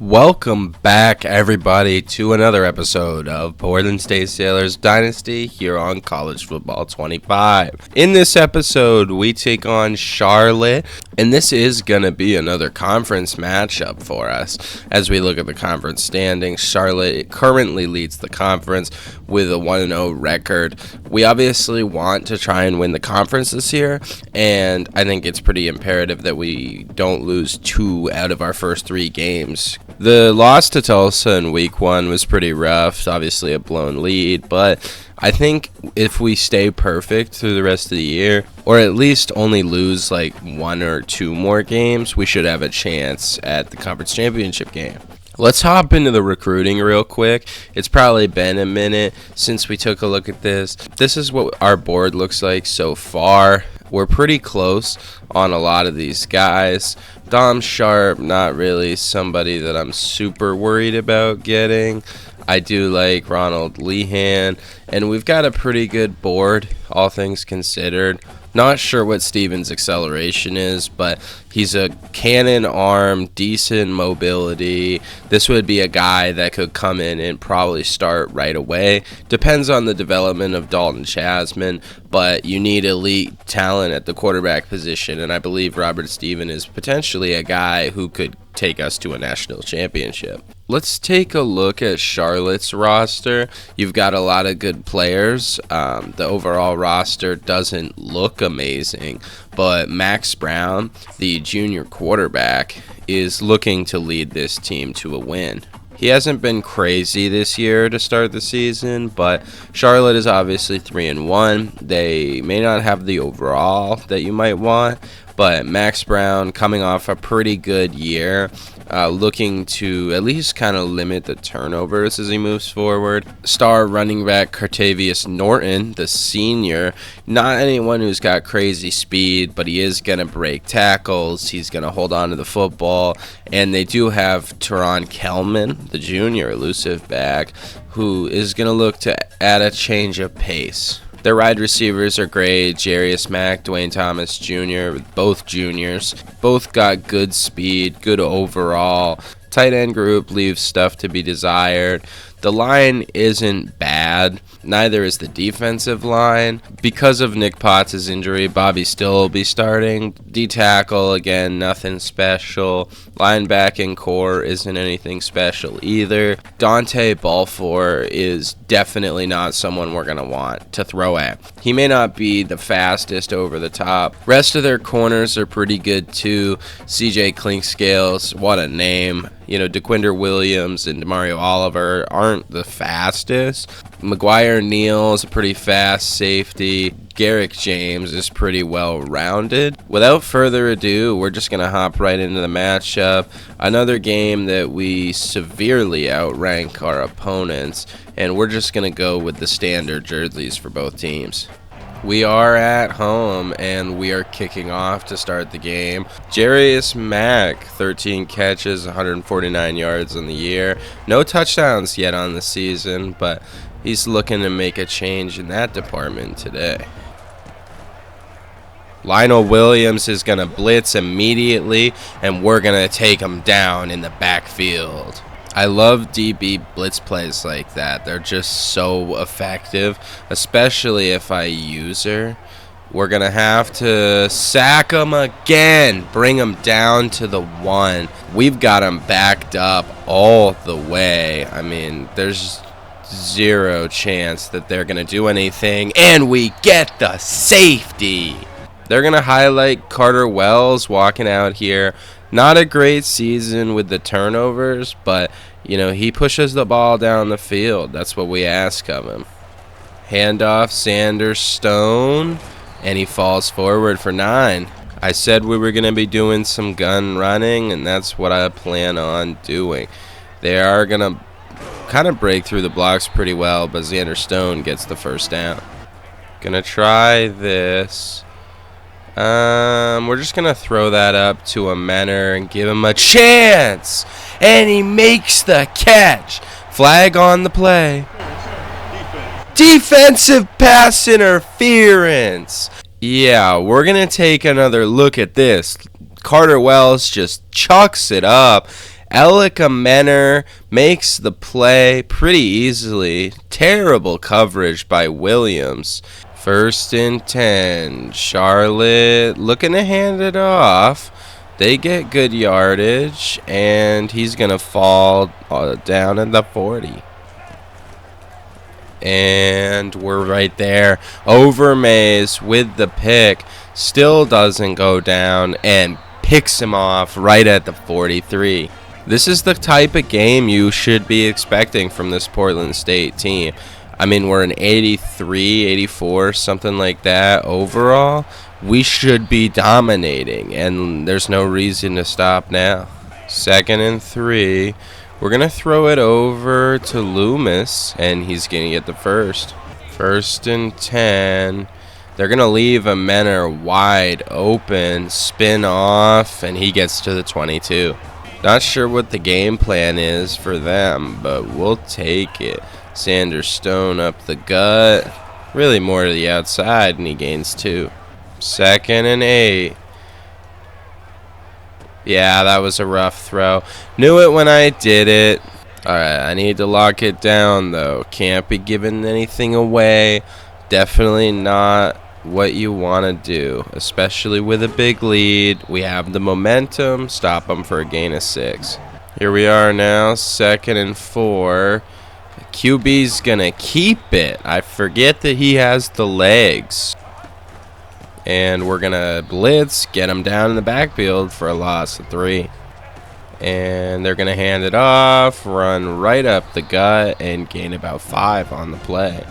Welcome back, everybody, to another episode of Portland State Sailors Dynasty here on College Football 25. In this episode, we take on Charlotte, and this is going to be another conference matchup for us. As we look at the conference standings, Charlotte currently leads the conference with a 1-0 record. We obviously want to try and win the conference this year, and I think it's pretty imperative that we don't lose 2 out of our first 3 games. The loss to Tulsa in week 1 was pretty rough, obviously a blown lead, but I think if we stay perfect through the rest of the year, or at least only lose like 1 or 2 more games, we should have a chance at the conference championship game. Let's hop into the recruiting real quick. It's probably been a minute since we took a look at this. This is what our board looks like so far. We're pretty close on a lot of these guys. Dom Sharp, not really somebody that I'm super worried about getting. I do like Ronald Lehan, and we've got a pretty good board, all things considered. Not sure what Steven's acceleration is, but he's a cannon arm, decent mobility. This would be a guy that could come in and probably start right away. Depends on the development of Dalton Chasman, but you need elite talent at the quarterback position, and I believe Robert Steven is potentially a guy who could take us to a national championship. Let's take a look at Charlotte's roster. You've got a lot of good players. The overall roster doesn't look amazing, but Max Brown, the junior quarterback, is looking to lead this team to a win. He hasn't been crazy this year to start the season, but Charlotte is obviously 3-1. They may not have the overall that you might want, but Max Brown coming off a pretty good year, looking to at least kind of limit the turnovers as he moves forward. Star running back Cartavius Norton, the senior, not anyone who's got crazy speed, but he is going to break tackles. He's going to hold on to the football. And they do have Teron Kelman, the junior elusive back, who is going to look to add a change of pace. Their wide receivers are great. Jarius Mack, Dwayne Thomas Jr., both juniors. Both got good speed, good overall. Tight end group leaves stuff to be desired. The line isn't bad. Neither is the defensive line. Because of Nick Potts' injury, Bobby Still will be starting. D-tackle, again, nothing special. Linebacking core isn't anything special either. Dante Balfour is definitely not someone we're going to want to throw at. He may not be the fastest over the top. Rest of their corners are pretty good too. CJ Clinkscales, what a name. DeQuinder Williams and DeMario Oliver aren't the fastest. McGuire Neal is a pretty fast safety. Garrick James is pretty well-rounded. Without further ado, we're just going to hop right into the matchup. Another game that we severely outrank our opponents, and we're just going to go with the standard jerseys for both teams. We are at home, and we are kicking off to start the game. Jarius Mack, 13 catches, 149 yards in the year. No touchdowns yet on the season, but he's looking to make a change in that department today. Lionel Williams is going to blitz immediately, and we're going to take him down in the backfield. I love DB blitz plays like that. They're just so effective, especially if I use her. We're going to have to sack him again, bring him down to the 1. We've got him backed up all the way. I mean, there's zero chance that they're going to do anything, and we get the safety. They're going to highlight Carter Wells walking out here. Not a great season with the turnovers, but, he pushes the ball down the field. That's what we ask of him. Handoff, Sanders, Stone, and he falls forward for 9. I said we were going to be doing some gun running, and that's what I plan on doing. They are going to kind of break through the blocks pretty well, but Xander Stone gets the first down. Going to try this. We're just going to throw that up to a Menor and give him a chance. And he makes the catch. Flag on the play. Defensive pass interference. Yeah, we're going to take another look at this. Carter Wells just chucks it up Menor makes the play pretty easily. Terrible coverage by Williams. 1st and 10. Charlotte looking to hand it off. They get good yardage, and he's going to fall down at the 40. And we're right there. Overmays with the pick. Still doesn't go down and picks him off right at the 43. This is the type of game you should be expecting from this Portland State team. I mean, we're an 83, 84, something like that overall. We should be dominating, and there's no reason to stop now. 2nd and 3. We're going to throw it over to Loomis, and he's going to get the first. 1st and 10. They're going to leave a Menor wide open, spin off, and he gets to the 22. Not sure what the game plan is for them, but we'll take it. Xander Stone up the gut. Really more to the outside, and he gains 2. 2nd and 8. Yeah, that was a rough throw. Knew it when I did it. Alright, I need to lock it down, though. Can't be giving anything away. Definitely not what you want to do, especially with a big lead. We have the momentum. Stop them for a gain of 6. Here we are now, 2nd and 4. QB's going to keep it. I forget that he has the legs. And we're going to blitz, get him down in the backfield for a loss of 3. And they're going to hand it off, run right up the gut, and gain about 5 on the play.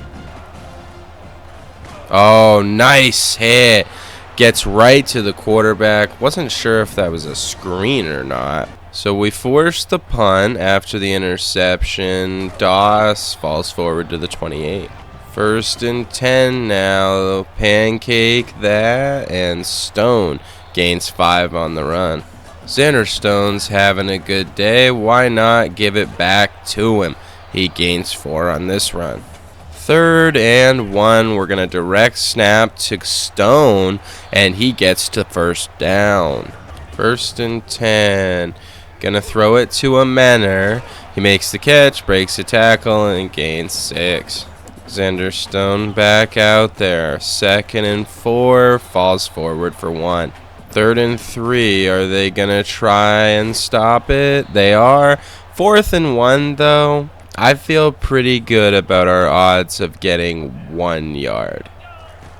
Oh, nice hit. Gets right to the quarterback. Wasn't sure if that was a screen or not. So we forced the punt after the interception. Doss falls forward to the 28. 1st and 10 now. Pancake that, and Stone gains 5 on the run. Xander Stone's having a good day. Why not give it back to him? He gains 4 on this run. 3rd and 1. We're going to direct snap to Stone, and he gets to 1st down. 1st and 10. Going to throw it to a Menor. He makes the catch, breaks a tackle, and gains 6. Xander Stone back out there. 2nd and 4. Falls forward for 1. 3rd and 3. Are they going to try and stop it? They are. 4th and 1, though. I feel pretty good about our odds of getting 1 yard.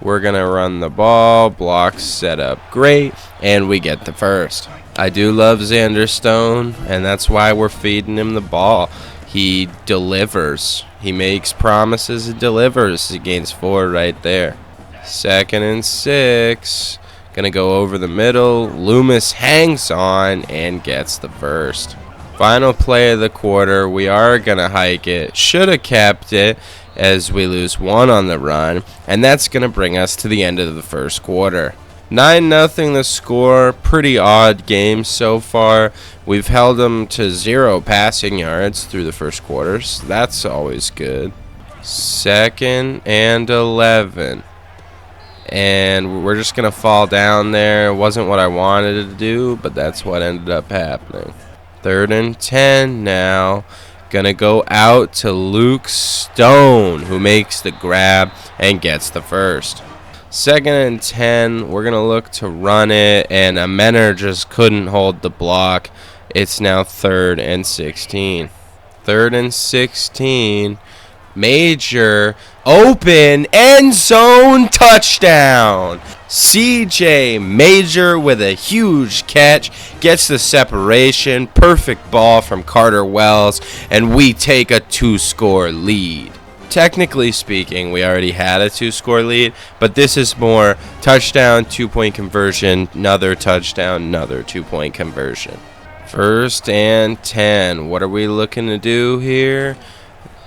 We're going to run the ball. Blocks set up great. And we get the first. I do love Xander Stone, and that's why we're feeding him the ball. He delivers. He makes promises and delivers. He gains 4 right there. 2nd and 6. Going to go over the middle. Loomis hangs on and gets the first. Final play of the quarter. We are going to hike it. Should have kept it as we lose 1 on the run. And that's going to bring us to the end of the first quarter. 9-0 the score. Pretty odd game so far. We've held them to 0 passing yards through the first quarters. That's always good. 2nd and 11. And we're just going to fall down there. It wasn't what I wanted to do, but that's what ended up happening. 3rd and 10 now. Going to go out to Luke Stone, who makes the grab and gets the first. 2nd and 10, we're going to look to run it, and a Menor just couldn't hold the block. It's now 3rd and 16. 3rd and 16, Major, open, end zone, touchdown. CJ Major with a huge catch, gets the separation, perfect ball from Carter Wells, and we take a 2-score lead. Technically speaking, we already had a 2-score lead, but this is more touchdown, 2-point conversion, another touchdown, another 2-point conversion. 1st and 10. What are we looking to do here?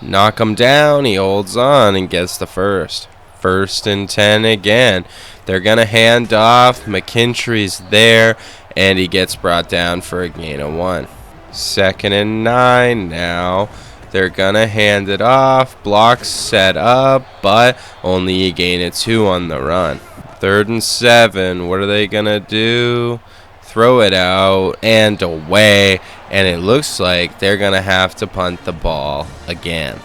Knock him down. He holds on and gets the first. 1st and 10 again. They're going to hand off. McKintry's there, and he gets brought down for a gain of 1. 2nd and 9 now. They're going to hand it off. Blocks set up, but only a gain of 2 on the run. 3rd and 7. What are they going to do? throw it out and away, and it looks like they're going to have to punt the ball again.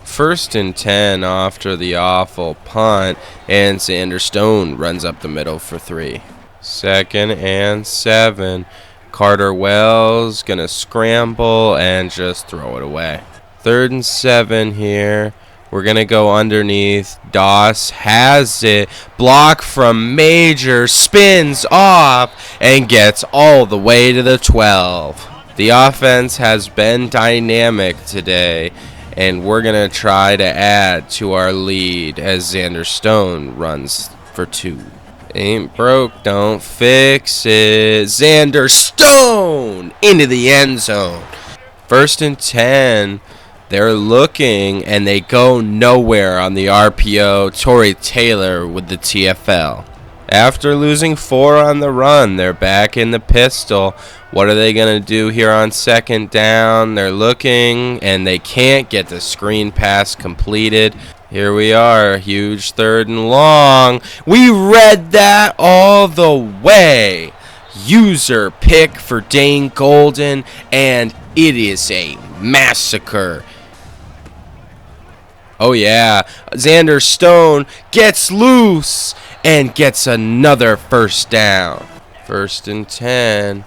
1st and 10 after the awful punt, and Xander Stone runs up the middle for 3. 2nd and 7. Carter Wells going to scramble and just throw it away. 3rd and 7 here. We're going to go underneath. Doss has it. Block from Major. Spins off and gets all the way to the 12. The offense has been dynamic today, and we're going to try to add to our lead as Xander Stone runs for 2. Ain't broke, don't fix it. Xander Stone into the end zone. 1st and 10. They're looking, and they go nowhere on the RPO. Torrey Taylor with the TFL. After losing 4 on the run, they're back in the pistol. What are they going to do here on 2nd down? They're looking, and they can't get the screen pass completed. Here we are, huge 3rd and long. We read that all the way. User pick for Dane Golden, and it is a massacre. Oh yeah, Xander Stone gets loose and gets another 1st down. 1st and 10.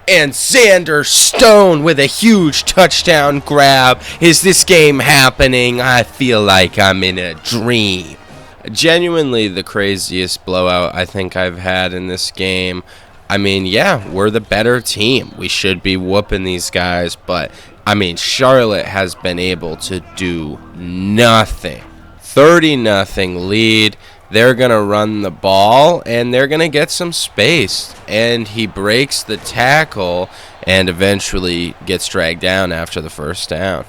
And Xander Stone with a huge touchdown grab. Is this game happening? I feel like I'm in a dream. Genuinely the craziest blowout I think I've had in this game. I mean, yeah, we're the better team. We should be whooping these guys, but I mean, Charlotte has been able to do nothing. 30-0 lead. They're going to run the ball, and they're going to get some space. And he breaks the tackle and eventually gets dragged down after the 1st down.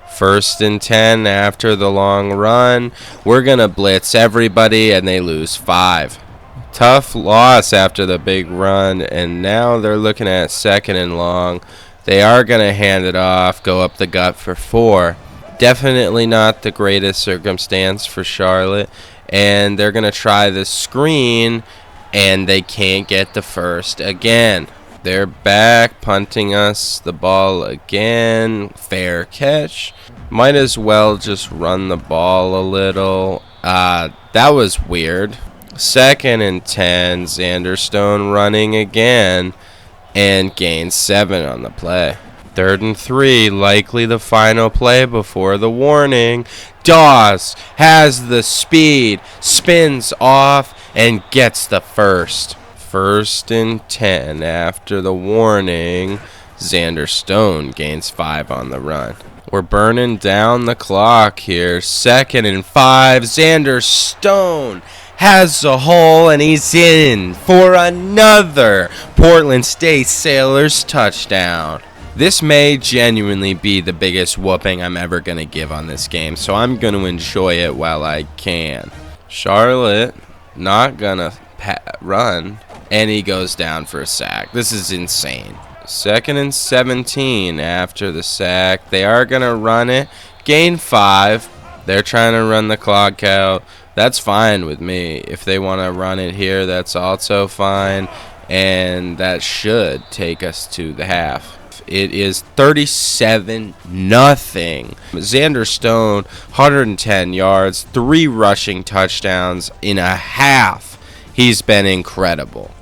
1st and 10 after the long run. We're going to blitz everybody, and they lose 5. Tough loss after the big run, and now they're looking at 2nd and long. They are going to hand it off, go up the gut for 4. Definitely not the greatest circumstance for Charlotte. And they're going to try the screen, and they can't get the 1st again. They're back, punting us the ball again. Fair catch. Might as well just run the ball a little. That was weird. 2nd and 10. Xander Stone running again, and gains 7 on the play. 3rd and 3, likely the final play before the warning. Doss has the speed, spins off, and gets the 1st. 1st and 10 after the warning. Xander Stone gains 5 on the run. We're burning down the clock here. 2nd and 5. Xander Stone has a hole, and he's in for another Portland State Sailors touchdown. This may genuinely be the biggest whooping I'm ever going to give on this game, so I'm going to enjoy it while I can. Charlotte not going to run, and he goes down for a sack. This is insane. 2nd and 17 after the sack. They are going to run it. Gain 5. They're trying to run the clock out. That's fine with me. If they want to run it here, that's also fine, and that should take us to the half. It is 37-0. Xander Stone, 110 yards, 3 rushing touchdowns in a half. He's been incredible.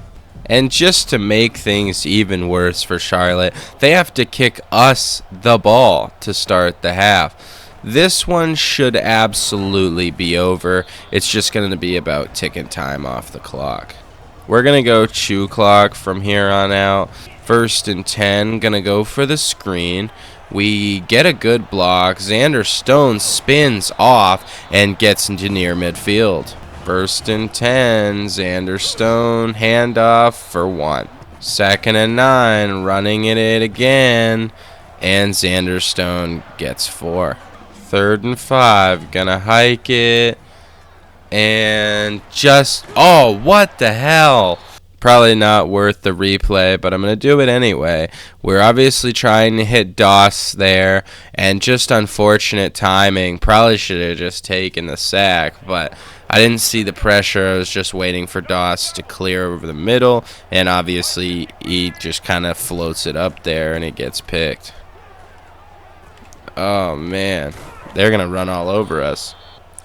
And just to make things even worse for Charlotte, they have to kick us the ball to start the half. This one should absolutely be over. It's just going to be about ticking time off the clock. We're going to go chew clock from here on out. 1st and 10, going to go for the screen. We get a good block. Xander Stone spins off and gets into near midfield. 1st and 10, Xander Stone, handoff for 1. 2nd and 9, running it again, and Xander Stone gets 4. 3rd and 5, gonna hike it, and just, oh, what the hell? Probably not worth the replay, but I'm going to do it anyway. We're obviously trying to hit Doss there, and just unfortunate timing. Probably should have just taken the sack, but I didn't see the pressure. I was just waiting for Doss to clear over the middle, and obviously he just kind of floats it up there and it gets picked. Oh man, they're gonna run all over us.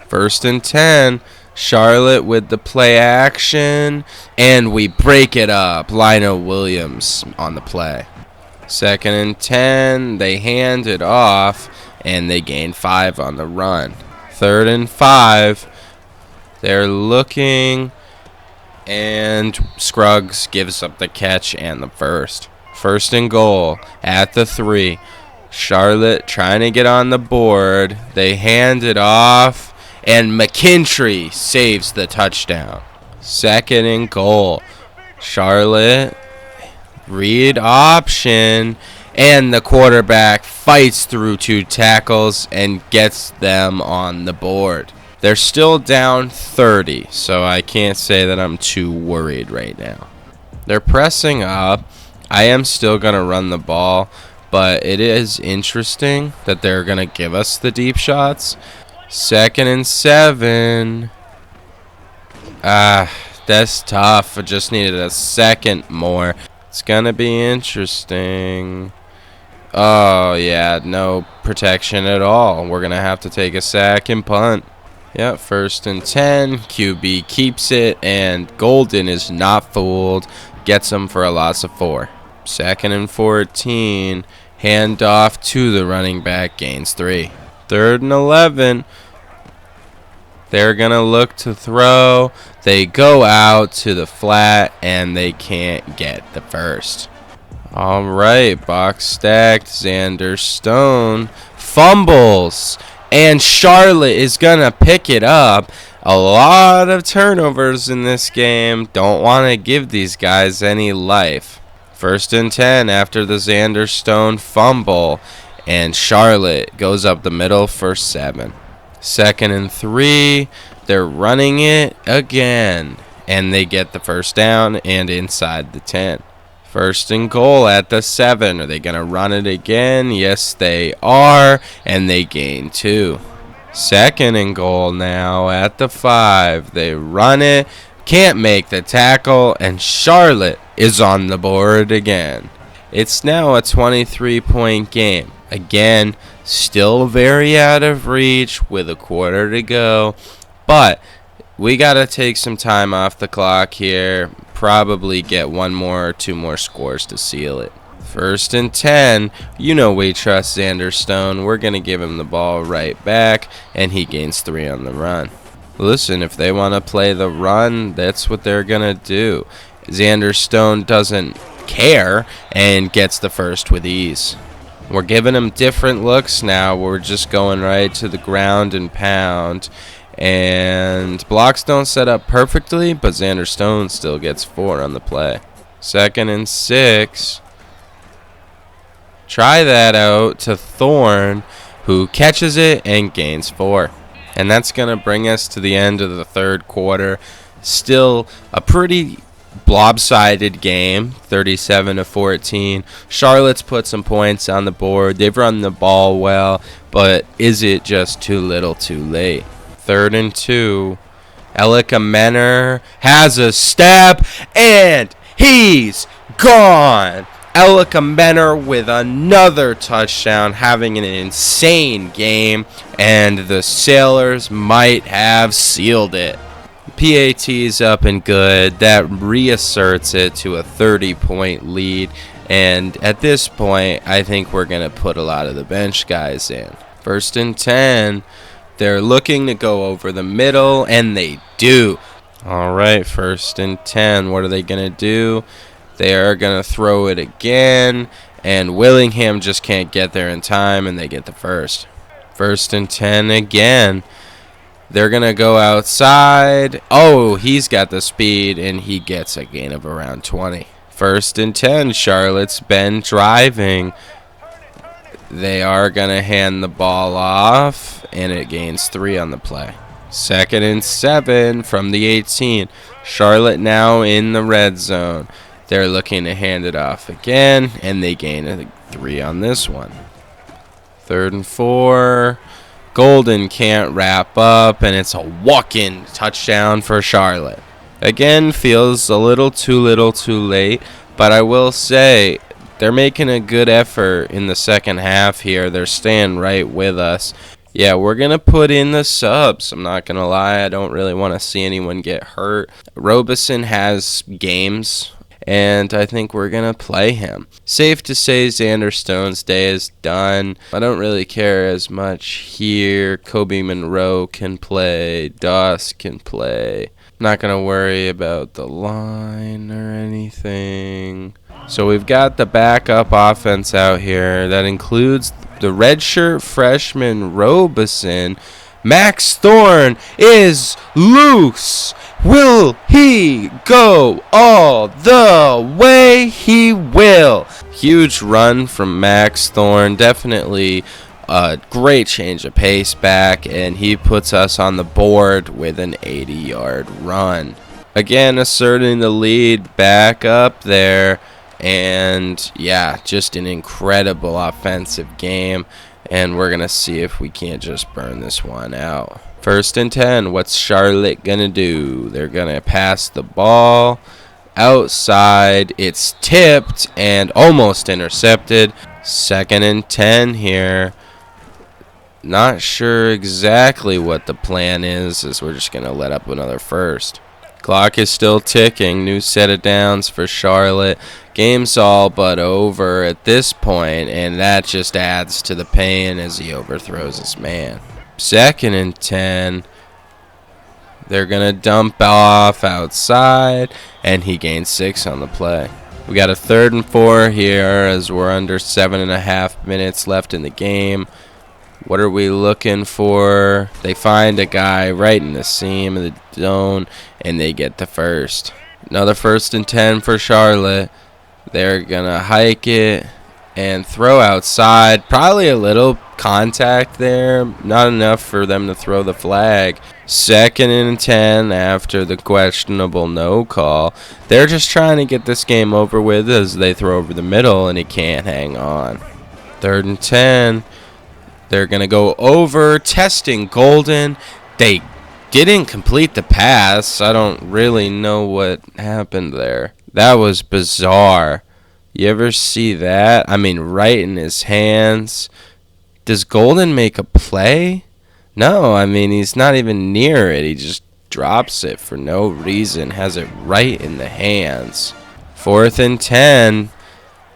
1st and 10. Charlotte with the play action, and we break it up. Lionel Williams on the play. 2nd and 10. They hand it off, and they gain 5 on the run. 3rd and 5. They're looking, and Scruggs gives up the catch and the first. 1st and goal at the 3. Charlotte trying to get on the board. They hand it off, and McKinstry saves the touchdown. 2nd and goal. Charlotte, read option, and the quarterback fights through 2 tackles and gets them on the board. They're still down 30, so I can't say that I'm too worried right now. They're pressing up. I am still going to run the ball, but it is interesting that they're going to give us the deep shots. 2nd and 7. That's tough. I just needed a second more. It's going to be interesting. Oh, yeah, no protection at all. We're going to have to take a sack and punt. Yeah, 1st and 10. QB keeps it, and Golden is not fooled. Gets him for a loss of 4. 2nd and 14. Handoff to the running back. Gains 3. 3rd and 11. They're going to look to throw. They go out to the flat, and they can't get the first. All right, box stacked. Xander Stone fumbles, and Charlotte is going to pick it up. A lot of turnovers in this game. Don't want to give these guys any life. 1st and 10 after the Xander Stone fumble, and Charlotte goes up the middle for 7. 2nd and 3. They're running it again, and they get the first down and inside the 10. 1st and goal at the 7. Are they going to run it again? Yes, they are, and they gain 2. 2nd and goal now at the 5. They run it, can't make the tackle, and Charlotte is on the board again. It's now a 23-point game. Again, still very out of reach with a quarter to go, but we got to take some time off the clock here. Probably get 1 more or 2 more scores to seal it. 1st and 10. You know we trust Xander Stone. We're going to give him the ball right back, and he gains 3 on the run. Listen, if they want to play the run, that's what they're going to do. Xander Stone doesn't care and gets the first with ease. We're giving him different looks now. We're just going right to the ground and pound. And blocks don't set up perfectly, but Xander Stone still gets 4 on the play. 2nd and 6. Try that out to Thorne, who catches it and gains 4. And that's going to bring us to the end of the 3rd quarter. Still a pretty lopsided game, 37-14. Charlotte's put some points on the board. They've run the ball well, but is it just too little too late? 3rd and 2. Elika Menor has a step, and he's gone. Elika Menor with another touchdown, having an insane game, and the Sailors might have sealed it. PAT's up and good. That reasserts it to a 30-point lead, and at this point, I think we're going to put a lot of the bench guys in. 1st and 10. They're looking to go over the middle, and they do. All right, 1st and 10. What are they going to do? They are going to throw it again, and Willingham just can't get there in time, and they get the first. 1st and 10 again. They're going to go outside. Oh, he's got the speed, and he gets a gain of around 20. 1st and 10. Charlotte's been driving. They are going to hand the ball off, and it gains 3 on the play. 2nd and 7 from the 18. Charlotte now in the red zone. They're looking to hand it off again, and they gain a 3 on this one. 3rd and 4. Golden can't wrap up, and it's a walk-in touchdown for Charlotte. Again, feels a little too late, but I will say they're making a good effort in the second half here. They're staying right with us. Yeah, we're going to put in the subs. I'm not going to lie. I don't really want to see anyone get hurt. Robeson has games, and I think we're going to play him. Safe to say Xander Stone's day is done. I don't really care as much here. Kobe Monroe can play. Doss can play. I'm not going to worry about the line or anything. So we've got the backup offense out here. That includes the redshirt freshman Robeson. Max Thorne is loose. Will he go all the way? He will. Huge run from Max Thorne. Definitely a great change of pace back, and he puts us on the board with an 80-yard run. Again, asserting the lead back up there. And yeah, just an incredible offensive game, and we're gonna see if we can't just burn this one out. 1st and 10. What's Charlotte gonna do? They're gonna pass the ball outside. It's tipped and almost intercepted. 2nd and 10 here. Not sure exactly what the plan is, as we're just gonna let up another first. Clock is still ticking. New set of downs for Charlotte. Game's all but over at this point, and that just adds to the pain as he overthrows his man. 2nd and 10. They're going to dump off outside, and he gains 6 on the play. We got a 3rd and 4 here as we're under 7.5 minutes left in the game. What are we looking for? They find a guy right in the seam of the zone, and they get the first. Another 1st and 10 for Charlotte. They're going to hike it and throw outside. Probably a little contact there. Not enough for them to throw the flag. 2nd and 10 after the questionable no call. They're just trying to get this game over with as they throw over the middle, and he can't hang on. 3rd and 10. They're going to go over, testing Golden. They didn't complete the pass. I don't really know what happened there. That was bizarre. You ever see that? I mean, right in his hands. Does Golden make a play? No, I mean, he's not even near it. He just drops it for no reason. Has it right in the hands. 4th and 10.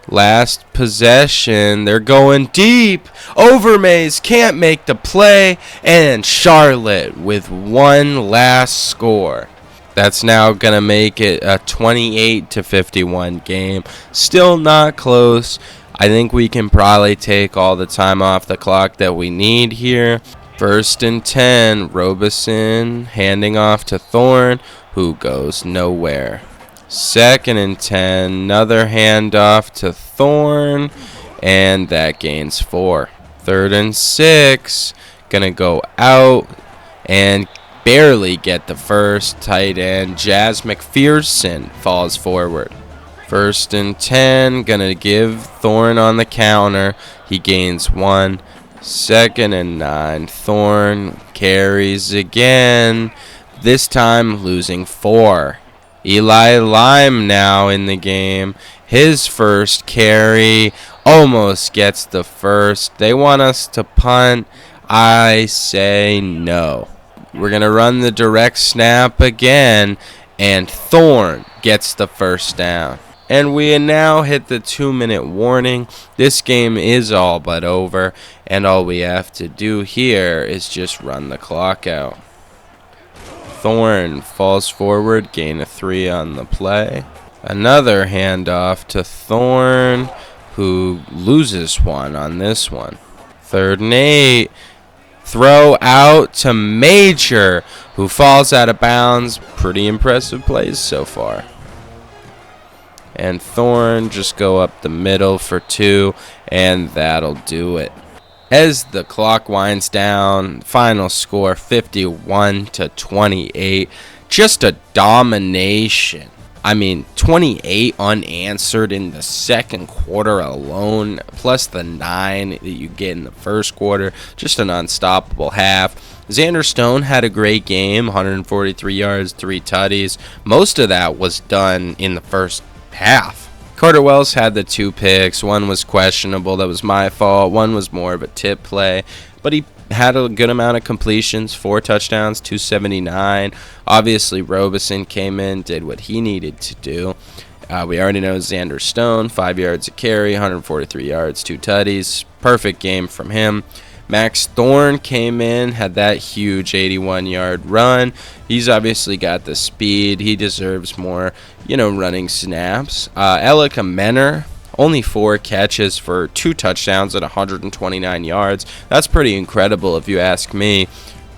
Last possession. They're going deep. Overmaze can't make the play. And Charlotte with one last score. That's now going to make it a 28-51 game. Still not close. I think we can probably take all the time off the clock that we need here. 1st and 10. Robeson handing off to Thorne, who goes nowhere. 2nd and 10, another handoff to Thorne, and that gains 4. 3rd and 6, gonna go out and barely get the first. Tight end Jazz McPherson falls forward. 1st and 10, gonna give Thorne on the counter. He gains 1. 2nd and 9, Thorne carries again, this time losing 4. Eli Lime now in the game. His first carry almost gets the first. They want us to punt. I say no. We're going to run the direct snap again, and Thorne gets the first down. And we now hit the 2-minute warning. This game is all but over, and all we have to do here is just run the clock out. Thorne falls forward, gain of 3 on the play. Another handoff to Thorne, who loses 1 on this one. 3rd and 8. Throw out to Major, who falls out of bounds. Pretty impressive plays so far. And Thorne just go up the middle for 2, and that'll do it. As the clock winds down, final score 51-28. Just a domination I mean, 28 unanswered in the second quarter alone, plus the 9 that you get in the first quarter. Just an unstoppable half. Xander Stone had a great game, 143 yards, 3 tutties. Most of that was done in the first half. Carter Wells had the 2 picks. One was questionable. That was my fault. One was more of a tip play. But he had a good amount of completions, 4 touchdowns, 279. Obviously, Robeson came in, did what he needed to do. We already know Xander Stone, 5 yards a carry, 143 yards, 2 tutties. Perfect game from him. Max Thorne came in, had that huge 81-yard run. He's obviously got the speed. He deserves more, running snaps. Elika Menor, only 4 catches for 2 touchdowns at 129 yards. That's pretty incredible if you ask me.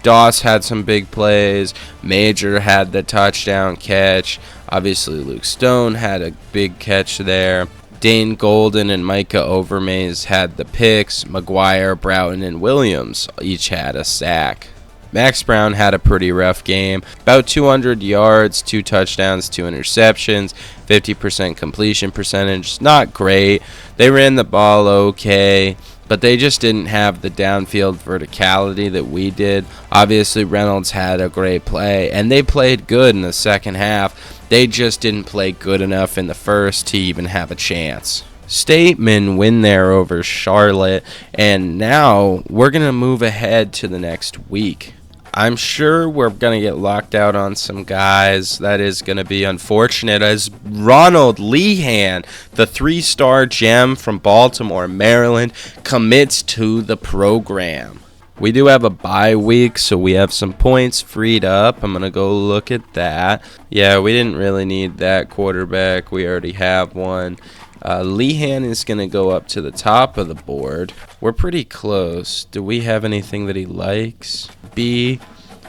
Doss had some big plays. Major had the touchdown catch. Obviously, Luke Stone had a big catch there. Dane Golden and Micah Overmaze had the picks. McGuire, Broughton, and Williams each had a sack. Max Brown had a pretty rough game. About 200 yards, 2 touchdowns, 2 interceptions, 50% completion percentage. Not great. They ran the ball okay, but they just didn't have the downfield verticality that we did. Obviously, Reynolds had a great play, and they played good in the second half. They just didn't play good enough in the first to even have a chance. Statemen win there over Charlotte, and now we're going to move ahead to the next week. I'm sure we're going to get locked out on some guys. That is going to be unfortunate, as Ronald Lehan, the 3-star gem from Baltimore, Maryland, commits to the program. We do have a bye week, so we have some points freed up. I'm going to go look at that. Yeah, we didn't really need that quarterback. We already have one. Lehan is going to go up to the top of the board. We're pretty close. Do we have anything that he likes? B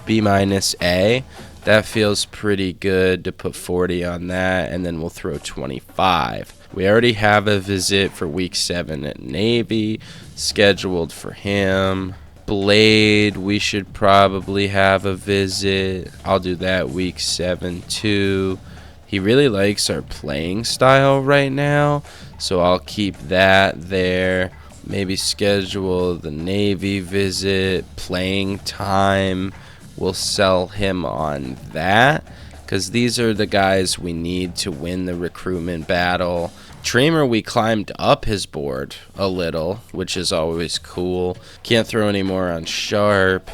minus A. That feels pretty good to put 40 on that, and then we'll throw 25. We already have a visit for week 7 at Navy scheduled for him. Blade, we should probably have a visit. I'll do that week 7 too. He really likes our playing style right now, so I'll keep that there. Maybe schedule the Navy visit, playing time. We'll sell him on that, because these are the guys we need to win the recruitment battle. Tremer, we climbed up his board a little, which is always cool. Can't throw any more on Sharp.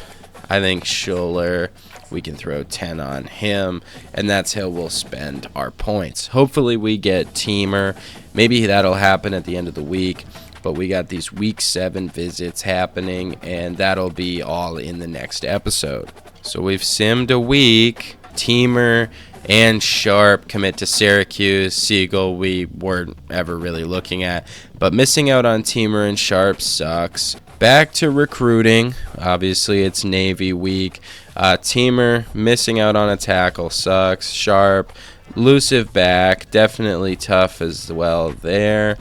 I think Schuler, we can throw 10 on him, and that's how we'll spend our points. Hopefully we get Teamer. Maybe that'll happen at the end of the week, but we got these week 7 visits happening, and that'll be all in the next episode. So we've simmed a week. Teamer and Sharp commit to Syracuse. Siegel we weren't ever really looking at, but missing out on Teamer and Sharp sucks. Back to recruiting. Obviously it's Navy week. Teamer missing out on a tackle sucks. Sharp, elusive back, definitely tough as well there.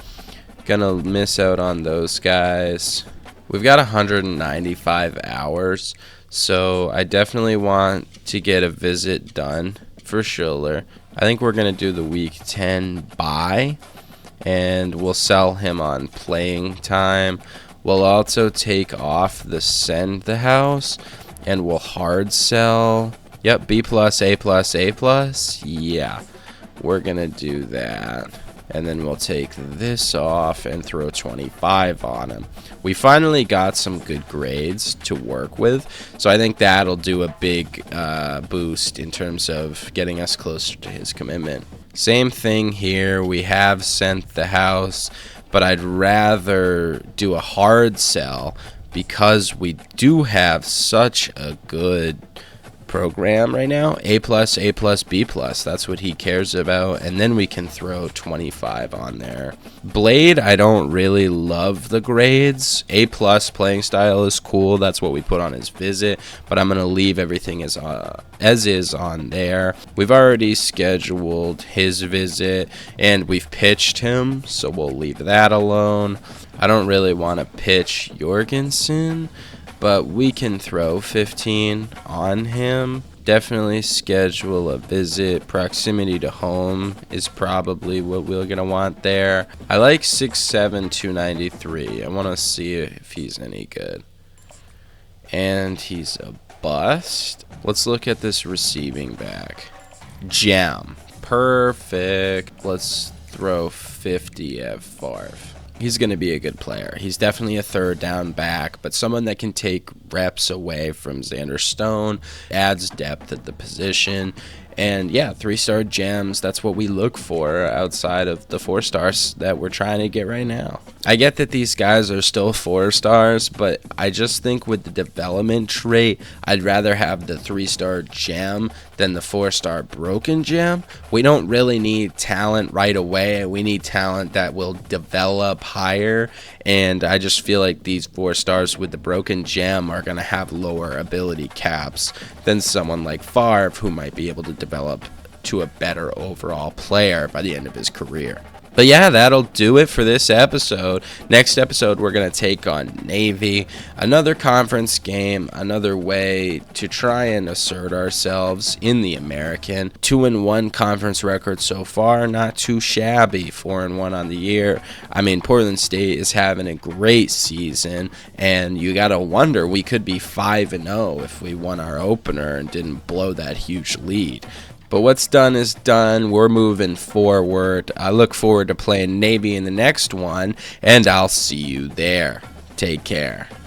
Gonna miss out on those guys. We've got 195 hours, so I definitely want to get a visit done for Schiller. I think we're going to do the week 10 buy, and we'll sell him on playing time. We'll also take off the send the house, and we'll hard sell. Yep, B+, A+. Yeah, we're going to do that. And then we'll take this off and throw 25 on him. We finally got some good grades to work with, so I think that'll do a big boost in terms of getting us closer to his commitment. Same thing here. We have sent the house, but I'd rather do a hard sell because we do have such a good program right now. A+, B+. That's what he cares about, and then we can throw 25 on there. Blade, I don't really love the grades. A+ playing style is cool. That's what we put on his visit, but I'm gonna leave everything as is on there. We've already scheduled his visit, and we've pitched him, so we'll leave that alone. I don't really want to pitch Jorgensen, but we can throw 15 on him. Definitely schedule a visit. Proximity to home is probably what we're going to want there. I like 6'7", 293. I want to see if he's any good. And he's a bust. Let's look at this receiving back. Jam. Perfect. Let's throw 50 at Favre. He's going to be a good player. He's definitely a third down back, but someone that can take reps away from Xander Stone, adds depth at the position. And yeah, 3-star gems, that's what we look for outside of the 4 stars that we're trying to get right now. I get that these guys are still 4 stars, but I just think with the development trait, I'd rather have the 3-star gem than the 4-star broken gem. We don't really need talent right away. We need talent that will develop higher, and I just feel like these 4 stars with the broken gem are going to have lower ability caps than someone like Favre, who might be able to develop to a better overall player by the end of his career. But yeah, that'll do it for this episode. Next episode, we're going to take on Navy. Another conference game, another way to try and assert ourselves in the American. 2-1 conference record so far, not too shabby. 4-1 on the year. I mean, Portland State is having a great season, and you got to wonder, we could be 5-0 if we won our opener and didn't blow that huge lead. But what's done is done. We're moving forward. I look forward to playing Navy in the next one, and I'll see you there. Take care.